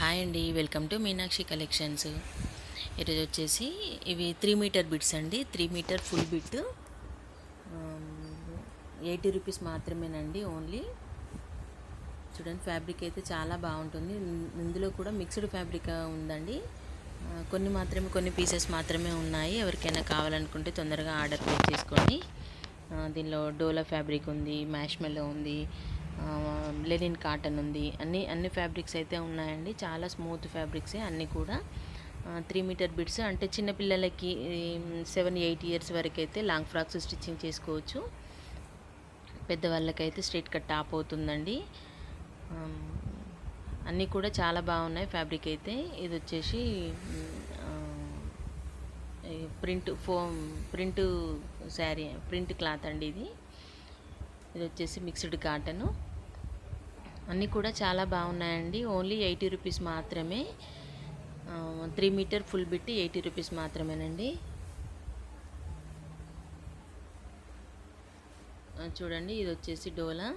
Hi అండి, welcome to Meenakshi collections. ఈరోజు వచ్చేసి ఇవి 3 మీటర్ బిట్స్ అండి. 3 మీటర్ ఫుల్ బిట్ 80 రూపీస్ మాత్రమేనండి ఓన్లీ. చూడండి, ఫ్యాబ్రిక్ అయితే చాలా బాగుంటుంది. ఇందులో కూడా మిక్స్డ్ ఫ్యాబ్రిక్ ఉందండి. కొన్ని పీసెస్ మాత్రమే ఉన్నాయి. ఎవరికైనా కావాలనుకుంటే తొందరగా ఆర్డర్ ప్లేస్ చేసుకోండి. దీనిలో డోలా ఫ్యాబ్రిక్ ఉంది, మ్యాష్మెల్లో ఉంది, లెనిన్ కాటన్ ఉంది. అన్ని ఫ్యాబ్రిక్స్ అయితే ఉన్నాయండి. చాలా స్మూత్ ఫ్యాబ్రిక్సే అన్నీ కూడా. 3 మీటర్ బిట్స్ అంటే చిన్నపిల్లలకి 7-8 ఇయర్స్ వరకు అయితే లాంగ్ ఫ్రాక్స్ స్టిచ్చింగ్ చేసుకోవచ్చు. పెద్దవాళ్ళకైతే స్ట్రైట్ కట్ టాప్ అవుతుందండి. అన్నీ కూడా చాలా బాగున్నాయి ఫ్యాబ్రిక్ అయితే. ఇది వచ్చేసి ప్రింట్ శారీ, ప్రింట్ క్లాత్ అండి ఇది. ఇది వచ్చేసి మిక్స్డ్ కాటను. అన్నీ కూడా చాలా బాగున్నాయండి. ఓన్లీ 80 రూపీస్ మాత్రమే. 3 మీటర్ ఫుల్ బిట్టి 80 రూపీస్ మాత్రమేనండి. చూడండి, ఇది వచ్చేసి డోలా.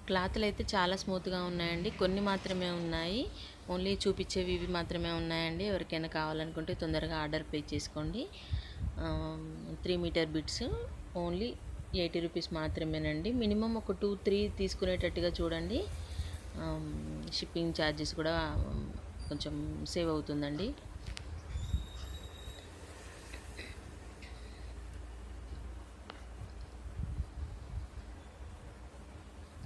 క్లాత్లు అయితే చాలా స్మూత్గా ఉన్నాయండి. కొన్ని మాత్రమే ఉన్నాయి, ఓన్లీ చూపించేవి ఇవి మాత్రమే ఉన్నాయండి. ఎవరికైనా కావాలనుకుంటే తొందరగా ఆర్డర్ ప్లేస్ చేసుకోండి. 3 మీటర్ బిట్స్ ఓన్లీ 80 రూపీస్ మాత్రమేనండి. మినిమం ఒక 2-3 తీసుకునేటట్టుగా చూడండి. షిప్పింగ్ ఛార్జెస్ కూడా కొంచెం సేవ్ అవుతుందండి.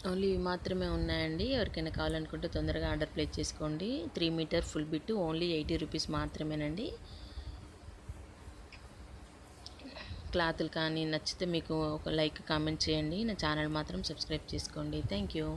ఓన్లీ ఇవి మాత్రమే ఉన్నాయండి. ఎవరికైనా కావాలనుకుంటే తొందరగా ఆర్డర్ ప్లేస్ చేసుకోండి. 3 meter full bit only 80 rupees మాత్రమేనండి. క్లాతులు కానీ నచ్చితే మీకు ఒక లైక్ కామెంట్ చేయండి. నా ఛానల్ మాత్రం సబ్స్క్రైబ్ చేసుకోండి. Thank you.